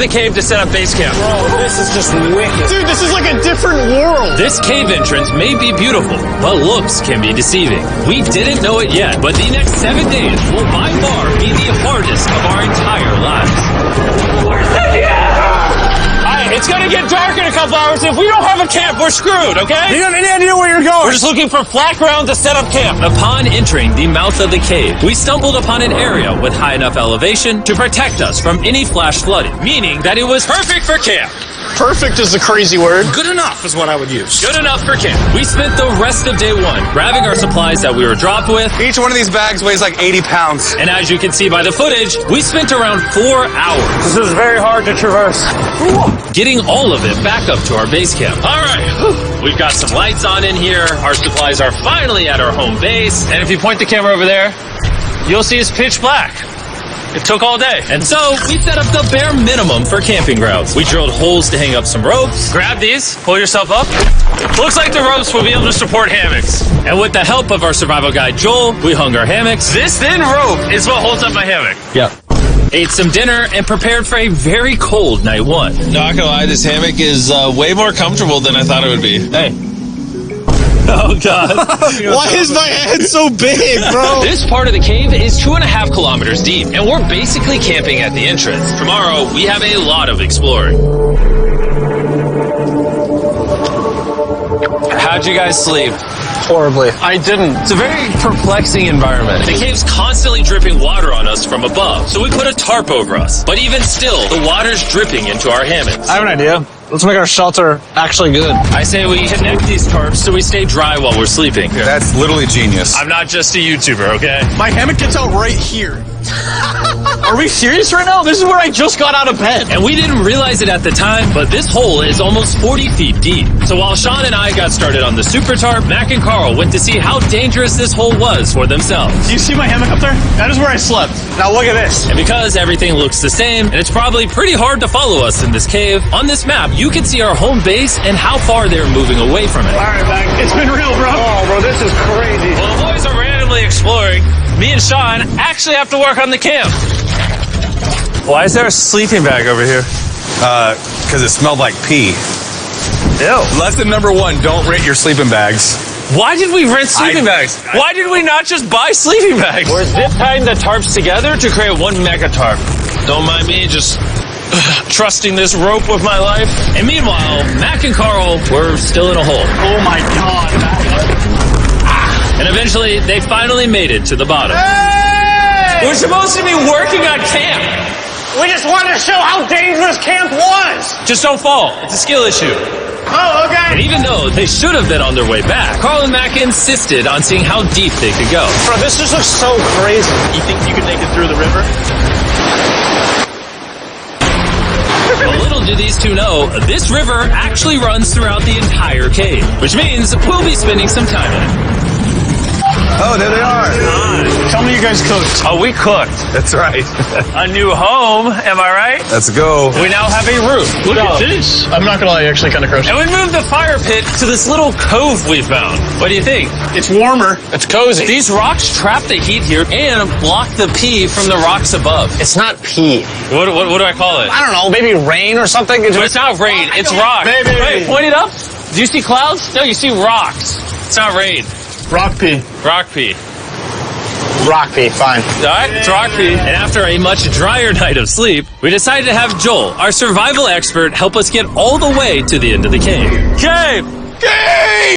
the cave to set up base camp. Bro, this is just wicked. Dude, this is like a different world. This cave entrance may be beautiful, but looks can be deceiving. We didn't know it yet, but the next 7 days will by far be the hardest of our entire lives. It's gonna get dark in a couple hours. If we don't have a camp, we're screwed, okay? Do you have any idea where you're going? We're just looking for flat ground to set up camp. Upon entering the mouth of the cave, we stumbled upon an area with high enough elevation to protect us from any flash flooding, meaning that it was perfect for camp. Perfect is the crazy word. Good enough is what I would use. Good enough for camp. We spent the rest of day one grabbing our supplies that we were dropped with. Each one of these bags weighs like 80 pounds. And as you can see by the footage, we spent around 4 hours. This is very hard to traverse. Getting all of it back up to our base camp. All right, we've got some lights on in here. Our supplies are finally at our home base. And if you point the camera over there, you'll see it's pitch black. It took all day. And so we set up the bare minimum for camping grounds. We drilled holes to hang up some ropes. Grab these, pull yourself up. Looks like the ropes will be able to support hammocks. And with the help of our survival guide, Joel, we hung our hammocks. This thin rope is what holds up my hammock. Yep. Ate some dinner and prepared for a very cold night one. Not gonna lie, this hammock is way more comfortable than I thought it would be. Hey. Oh, God. Why is my head so big, bro? This part of the cave is 2.5 kilometers deep, and we're basically camping at the entrance. Tomorrow, we have a lot of exploring. How'd you guys sleep? Horribly. I didn't. It's a very perplexing environment. The cave's constantly dripping water on us from above, so we put a tarp over us. But even still, the water's dripping into our hammocks. I have an idea. Let's make our shelter actually good. I say we connect these tarps so we stay dry while we're sleeping. That's literally genius. I'm not just a YouTuber, okay? My hammock gets out right here. Are we serious right now? This is where I just got out of bed. And we didn't realize it at the time, but this hole is almost 40 feet deep. So while Sean and I got started on the super tarp, Mac and Carl went to see how dangerous this hole was for themselves. Do you see my hammock up there? That is where I slept. Now look at this. And because everything looks the same, and it's probably pretty hard to follow us in this cave, on this map, you can see our home base and how far they're moving away from it. All right, Mac. It's been real, bro. Oh, bro, this is crazy. While the boys are randomly exploring, me and Sean actually have to work on the camp. Why is there a sleeping bag over here? Because it smelled like pee. Ew. Lesson number 1, don't rent your sleeping bags. Why did we rent sleeping bags? Why did we not just buy sleeping bags? We're zip tying the tarps together to create one mega tarp. Don't mind me just trusting this rope with my life. And meanwhile, Mac and Carl were still in a hole. Oh my God. And eventually, they finally made it to the bottom. Hey! We're supposed to be working on camp. We just wanted to show how dangerous camp was. Just don't fall. It's a skill issue. Oh, okay. And even though they should have been on their way back, Carl and Mac insisted on seeing how deep they could go. Bro, this just looks so crazy. You think you could make it through the river? Well, little do these two know, this river actually runs throughout the entire cave, which means we'll be spending some time in it. Oh, there they are. Tell me you guys cooked. Oh, we cooked. That's right. A new home, am I right? Let's go. We now have a roof. Look at this. I'm not gonna lie, actually kind of crushed. And we moved the fire pit to this little cove we found. What do you think? It's warmer. It's cozy. These rocks trap the heat here and block the pee from the rocks above. It's not pee. What do I call it? I don't know, maybe rain or something. But it's not rain, it's rock. Maybe. Wait, point it up. Do you see clouds? No, you see rocks. It's not rain. Rock pee. Rock pee. Rock pee, fine. All right, it's rock pee. And after a much drier night of sleep, we decided to have Joel, our survival expert, help us get all the way to the end of the cave. Cave!